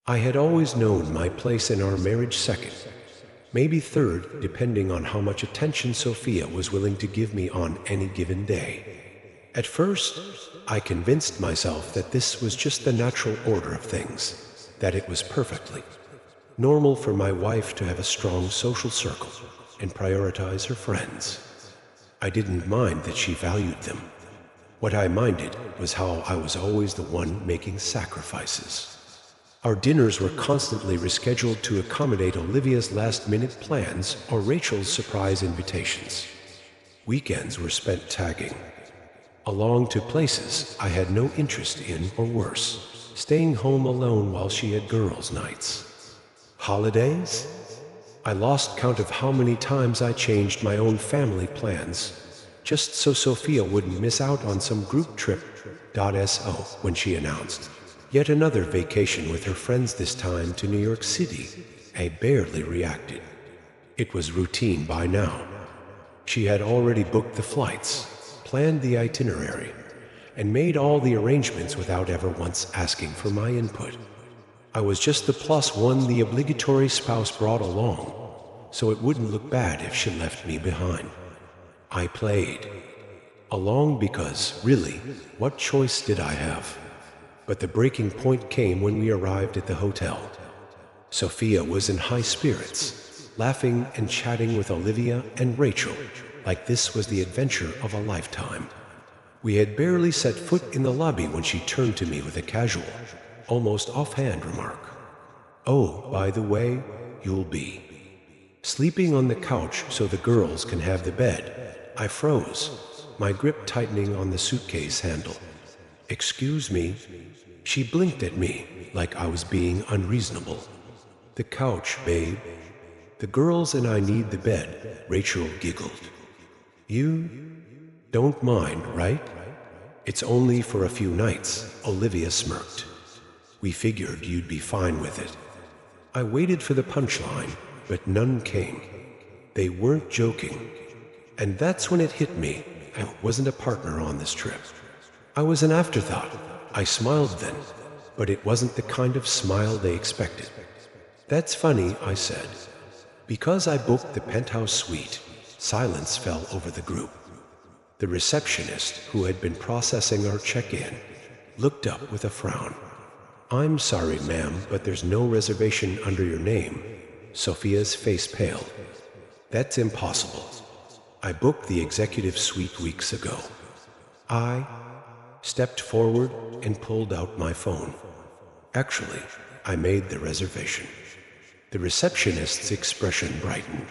I had always known my place in our marriage second, maybe third, depending on how much attention Sophia was willing to give me on any given day. At first, I convinced myself that this was just the natural order of things, that it was perfectly normal for my wife to have a strong social circle and prioritize her friends. I didn't mind that she valued them. What I minded was how I was always the one making sacrifices. Our dinners were constantly rescheduled to accommodate Olivia's last-minute plans or Rachel's surprise invitations. Weekends were spent tagging along to places I had no interest in, or worse, staying home alone while she had girls' nights. Holidays? I lost count of how many times I changed my own family plans, just so Sophia wouldn't miss out on some group trip. So when she announced yet another vacation with her friends, this time to New York City, I barely reacted. It was routine by now. She had already booked the flights, planned the itinerary, and made all the arrangements without ever once asking for my input. I was just the plus one the obligatory spouse brought along, so it wouldn't look bad if she left me behind. I played along because, really, what choice did I have? But the breaking point came when we arrived at the hotel. Sophia was in high spirits, laughing and chatting with Olivia and Rachel, like this was the adventure of a lifetime. We had barely set foot in the lobby when she turned to me with a casual, almost offhand remark. "Oh, by the way, you'll be sleeping on the couch so the girls can have the bed." I froze, my grip tightening on the suitcase handle. "Excuse me?" She blinked at me like I was being unreasonable. "The couch, babe. The girls and I need the bed," Rachel giggled. "You don't mind, right?" "It's only for a few nights," Olivia smirked. "We figured you'd be fine with it." I waited for the punchline, but none came. They weren't joking. And that's when it hit me. I wasn't a partner on this trip. I was an afterthought. I smiled then, but it wasn't the kind of smile they expected. "That's funny," I said. Because I booked the penthouse suite, silence fell over the group. The receptionist, who had been processing our check-in, looked up with a frown. "I'm sorry, ma'am, but there's no reservation under your name." Sophia's face paled. "That's impossible. I booked the executive suite weeks ago." I stepped forward and pulled out my phone. "Actually, I made the reservation." The receptionist's expression brightened.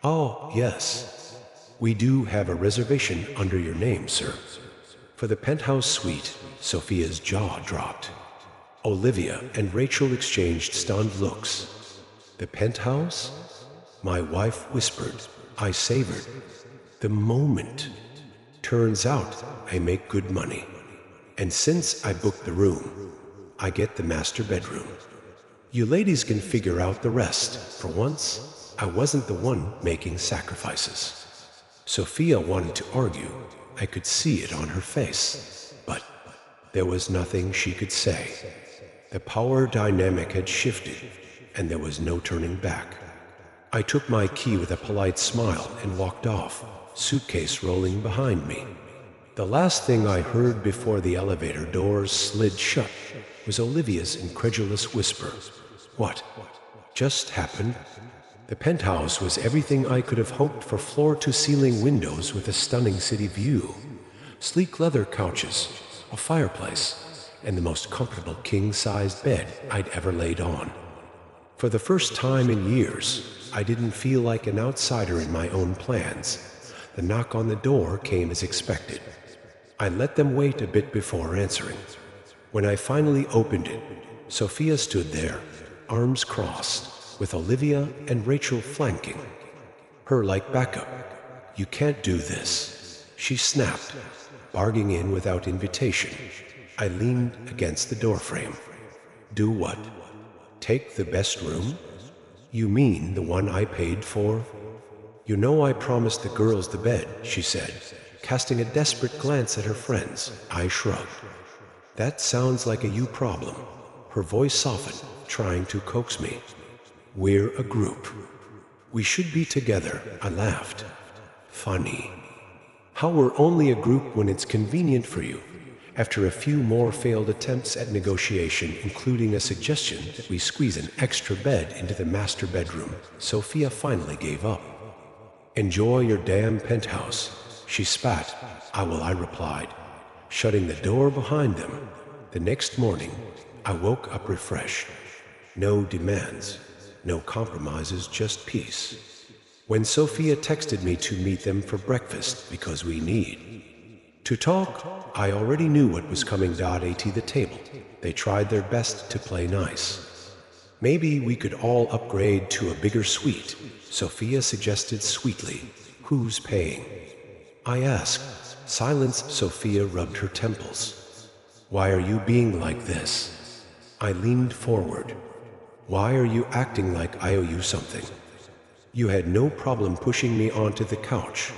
"Oh, yes. We do have a reservation under your name, sir." For the penthouse suite, Sophia's jaw dropped. Olivia and Rachel exchanged stunned looks. "The penthouse?" my wife whispered. I savored the moment. Turns out I make good money. And since I booked the room, I get the master bedroom. You ladies can figure out the rest. For once, I wasn't the one making sacrifices. Sophia wanted to argue. I could see it on her face. But there was nothing she could say. The power dynamic had shifted, and there was no turning back. I took my key with a polite smile and walked off, suitcase rolling behind me. The last thing I heard before the elevator doors slid shut was Olivia's incredulous whisper. "What just happened?" The penthouse was everything I could have hoped for: floor-to-ceiling windows with a stunning city view, sleek leather couches, a fireplace, and the most comfortable king-sized bed I'd ever laid on. For the first time in years, I didn't feel like an outsider in my own plans. The knock on the door came as expected. I let them wait a bit before answering. When I finally opened it, Sophia stood there, arms crossed, with Olivia and Rachel flanking her like backup. "You can't do this," she snapped, barging in without invitation. I leaned against the doorframe. "Do what? Take the best room? You mean the one I paid for?" "You know I promised the girls the bed," she said, casting a desperate glance at her friends. I shrugged. "That sounds like a you problem." Her voice softened, trying to coax me. We're a group. We should be together, I laughed. Funny. How we're only a group when it's convenient for you. After a few more failed attempts at negotiation, including a suggestion that we squeeze an extra bed into the master bedroom, Sophia finally gave up. Enjoy your damn penthouse, she spat. I replied, shutting the door behind them. The next morning, I woke up refreshed. No demands, no compromises, just peace. When Sophia texted me to meet them for breakfast because we need to talk, I already knew what was coming. At the table, they tried their best to play nice. Maybe we could all upgrade to a bigger suite, Sophia suggested sweetly. Who's paying? I asked. Silence. Sophia rubbed her temples. Why are you being like this? I leaned forward. Why are you acting like I owe you something? You had no problem pushing me onto the couch,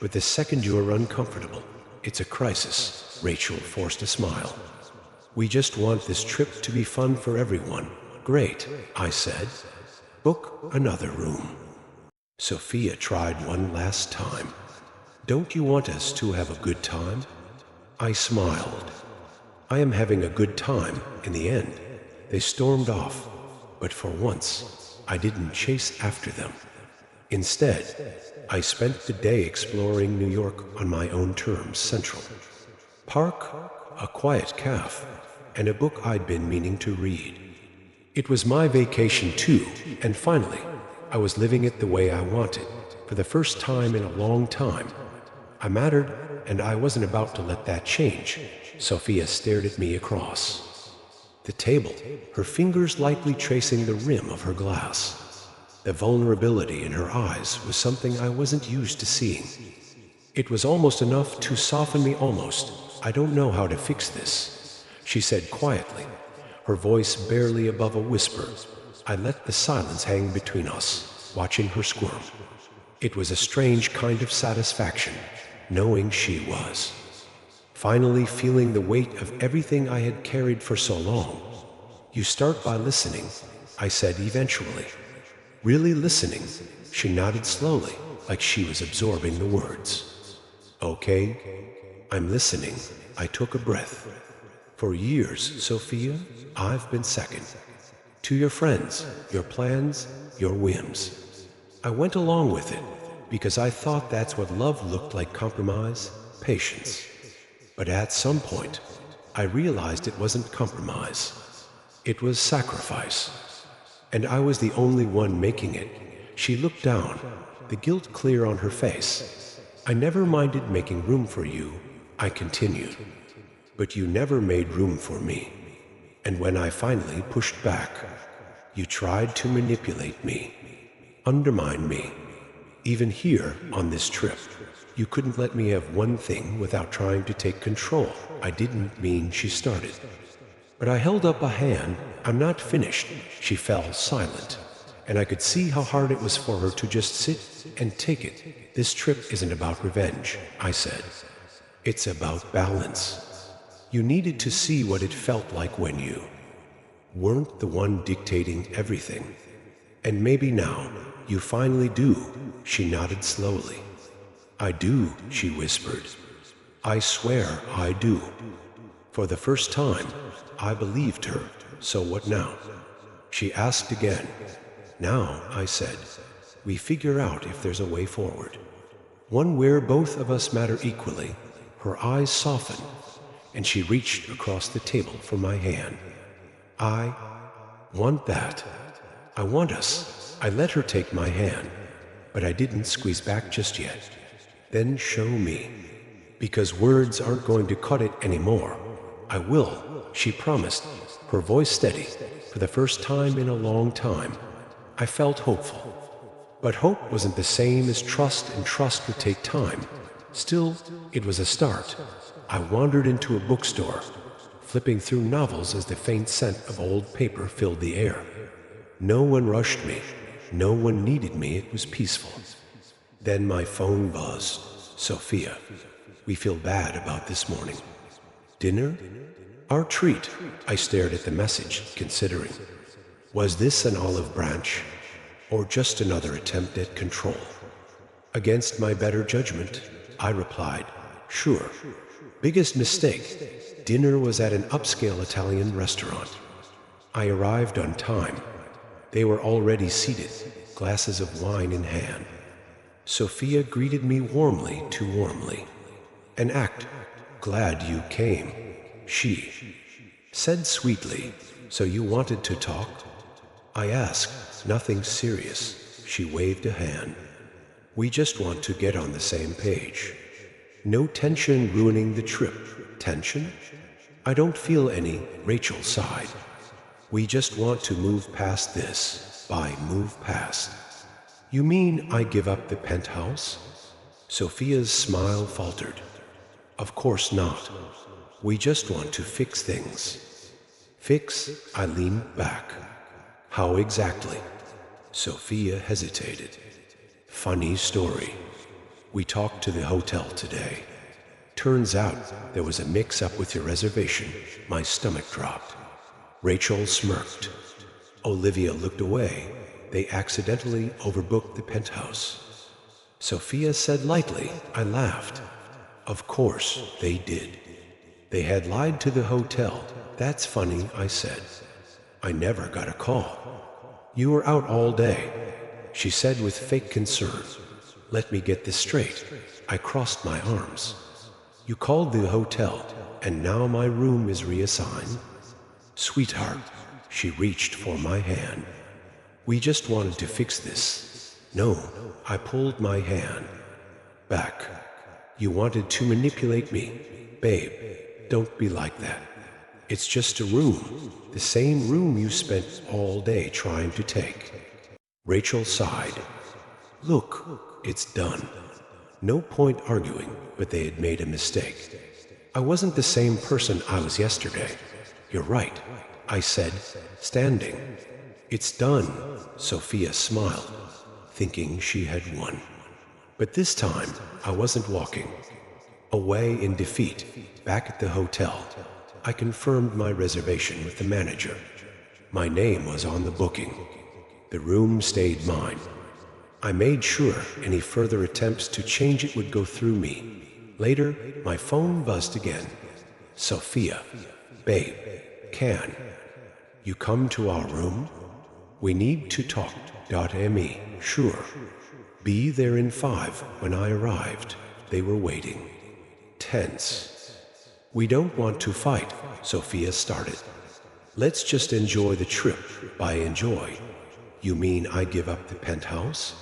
but the second you are uncomfortable, it's a crisis. Rachel forced a smile. We just want this trip to be fun for everyone. Great, I said. Book another room. Sophia tried one last time. Don't you want us to have a good time? I smiled. I am having a good time in the end. They stormed off, but for once, I didn't chase after them. Instead, I spent the day exploring New York on my own terms. Central Park, a quiet cafe, and a book I'd been meaning to read. It was my vacation too, and finally, I was living it the way I wanted, for the first time in a long time. I mattered, and I wasn't about to let that change. Sophia stared at me across the table, her fingers lightly tracing the rim of her glass. The vulnerability in her eyes was something I wasn't used to seeing. It was almost enough to soften me. Almost. I don't know how to fix this, she said quietly, her voice barely above a whisper. I let the silence hang between us, watching her squirm. It was a strange kind of satisfaction, knowing she was finally feeling the weight of everything I had carried for so long. You start by listening, I said eventually. Really listening? She nodded slowly, like she was absorbing the words. Okay, I'm listening. I took a breath. For years, Sophia, I've been second to your friends, your plans, your whims. I went along with it because I thought that's what love looked like: compromise, patience. But at some point, I realized it wasn't compromise. It was sacrifice. And I was the only one making it. She looked down, the guilt clear on her face. I never minded making room for you, I continued. But you never made room for me. And when I finally pushed back, you tried to manipulate me, undermine me. Even here, on this trip, you couldn't let me have one thing without trying to take control. I didn't mean. She started. But I held up a hand. I'm not finished. She fell silent, and I could see how hard it was for her to just sit and take it. This trip isn't about revenge, I said. It's about balance. You needed to see what it felt like when you weren't the one dictating everything. And maybe now, you finally do. She nodded slowly. I do, she whispered. I swear I do. For the first time, I believed her. So what now? She asked again. Now, I said, we figure out if there's a way forward. One where both of us matter equally. Her eyes softened, and she reached across the table for my hand. I want that. I want us. I let her take my hand, but I didn't squeeze back just yet. Then show me. Because words aren't going to cut it anymore. I will, she promised, her voice steady. For the first time in a long time, I felt hopeful. But hope wasn't the same as trust, and trust would take time. Still, it was a start. I wandered into a bookstore, flipping through novels as the faint scent of old paper filled the air. No one rushed me. No one needed me. It was peaceful. Then my phone buzzed. Sophia, we feel bad about this morning. Dinner? Our treat. I stared at the message, considering. Was this an olive branch, or just another attempt at control? Against my better judgment, I replied, "Sure. Biggest mistake. Dinner was at an upscale Italian restaurant. I arrived on time. They were already seated, glasses of wine in hand. Sophia greeted me warmly, too warmly. An act. Glad you came. She said sweetly, "So you wanted to talk?" I asked, "Nothing serious." She waved a hand. "We just want to get on the same page. No tension ruining the trip." Tension? I don't feel any, Rachel sighed. "We just want to move past this." By move past, you mean I give up the penthouse? Sophia's smile faltered. Of course not. We just want to fix things. Fix? I leaned back. How exactly? Sophia hesitated. Funny story. We talked to the hotel today. Turns out there was a mix-up with your reservation. My stomach dropped. Rachel smirked. Olivia looked away. They accidentally overbooked the penthouse. Sophia said lightly. I laughed. Of course they did. They had lied to the hotel. That's funny, I said. I never got a call. You were out all day, she said with fake concern. Let me get this straight. I crossed my arms. You called the hotel, and now my room is reassigned? Sweetheart, she reached for my hand. We just wanted to fix this. No, I pulled my hand back. You wanted to manipulate me. Babe, don't be like that. It's just a room, the same room you spent all day trying to take. Rachel sighed. Look, it's done. No point arguing, but they had made a mistake. I wasn't the same person I was yesterday. You're right, I said, standing. It's done, Sophia smiled, thinking she had won. But this time, I wasn't walking. Away in defeat, back at the hotel, I confirmed my reservation with the manager. My name was on the booking. The room stayed mine. I made sure any further attempts to change it would go through me. Later, my phone buzzed again. Sophia, babe, can you come to our room? We need to talk. Me, sure. Be there in 5. When I arrived, they were waiting. Tense. We don't want to fight, Sophia started. Let's just enjoy the trip. By enjoy, you mean I give up the penthouse?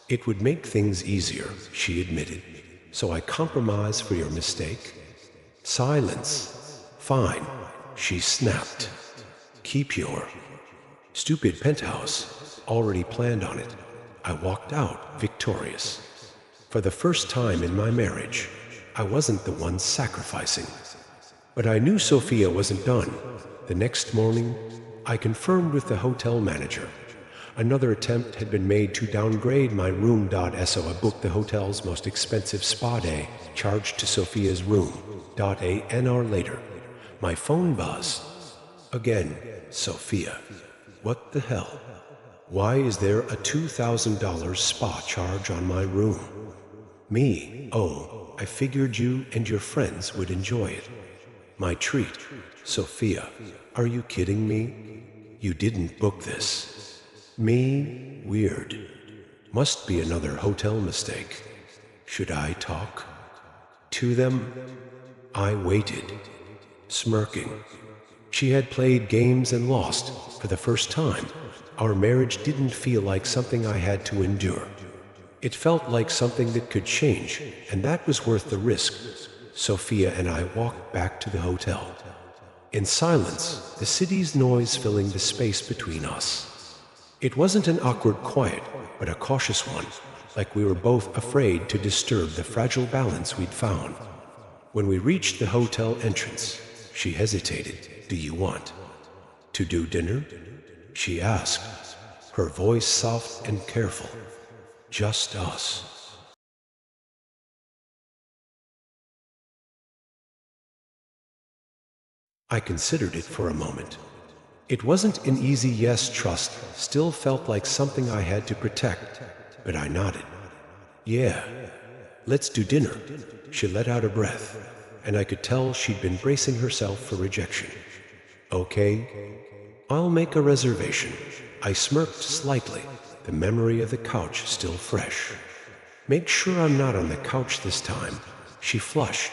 It would make things easier, she admitted. So I compromise for your mistake? Silence. Fine, she snapped. Keep your stupid penthouse. Already planned on it. I walked out, victorious. For the first time in my marriage, I wasn't the one sacrificing. But I knew Sophia wasn't done. The next morning, I confirmed with the hotel manager. Another attempt had been made to downgrade my room. So I booked the hotel's most expensive spa day, charged to Sophia's room. An hour later, my phone buzzed. Again, Sophia. What the hell? Why is there a $2,000 spa charge on my room? Me, oh, I figured you and your friends would enjoy it. My treat. Sophia, are you kidding me? You didn't book this. Me, weird. Must be another hotel mistake. Should I talk to them? I waited, smirking. She had played games and lost for the first time. Our marriage didn't feel like something I had to endure. It felt like something that could change, and that was worth the risk. Sophia and I walked back to the hotel. In silence, the city's noise filling the space between us. It wasn't an awkward quiet, but a cautious one, like we were both afraid to disturb the fragile balance we'd found. When we reached the hotel entrance, she hesitated. Do you want to do dinner? She asked, her voice soft and careful. Just us. I considered it for a moment. It wasn't an easy yes. Trust still felt like something I had to protect, but I nodded. Yeah, let's do dinner. She let out a breath, and I could tell she'd been bracing herself for rejection. Okay, I'll make a reservation. I smirked slightly, the memory of the couch still fresh. Make sure I'm not on the couch this time. She flushed,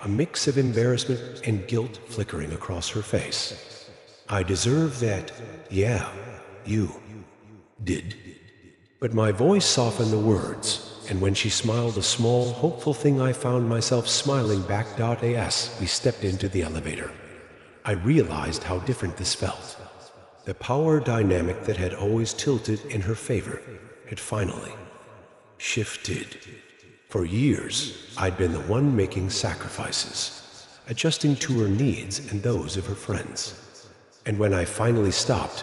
a mix of embarrassment and guilt flickering across her face. I deserve that. Yeah, you did. But my voice softened the words, and when she smiled a small, hopeful thing, I found myself smiling back. As we stepped into the elevator, I realized how different this felt. The power dynamic that had always tilted in her favor had finally shifted. For years, I'd been the one making sacrifices, adjusting to her needs and those of her friends. And when I finally stopped,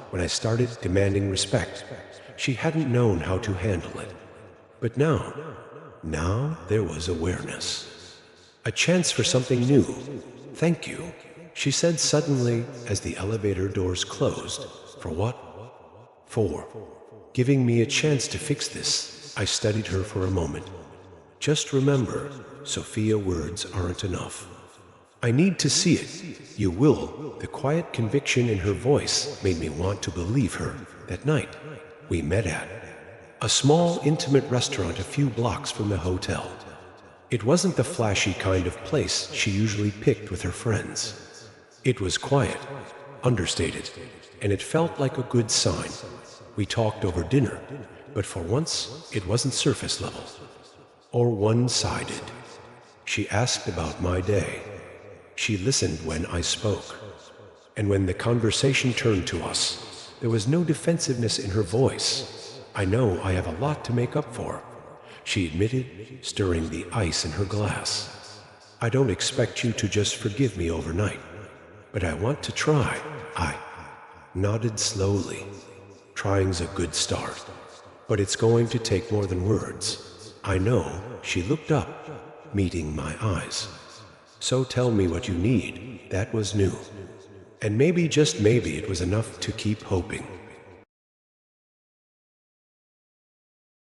when I started demanding respect, she hadn't known how to handle it. But now there was awareness. A chance for something new. Thank you, she said suddenly as the elevator doors closed. For what? For giving me a chance to fix this. I studied her for a moment. Just remember, Sophia, words aren't enough. I need to see it. You will. The quiet conviction in her voice made me want to believe her. That night, we met at a small, intimate restaurant a few blocks from the hotel. It wasn't the flashy kind of place she usually picked with her friends. It was quiet, understated, and it felt like a good sign. We talked over dinner, but for once, it wasn't surface level or one-sided. She asked about my day. She listened when I spoke. And when the conversation turned to us, there was no defensiveness in her voice. I know I have a lot to make up for, she admitted, stirring the ice in her glass. I don't expect you to just forgive me overnight, but I want to try. I nodded slowly. Trying's a good start, but it's going to take more than words. I know. She looked up, meeting my eyes. So tell me what you need. That was new. And maybe, just maybe, it was enough to keep hoping.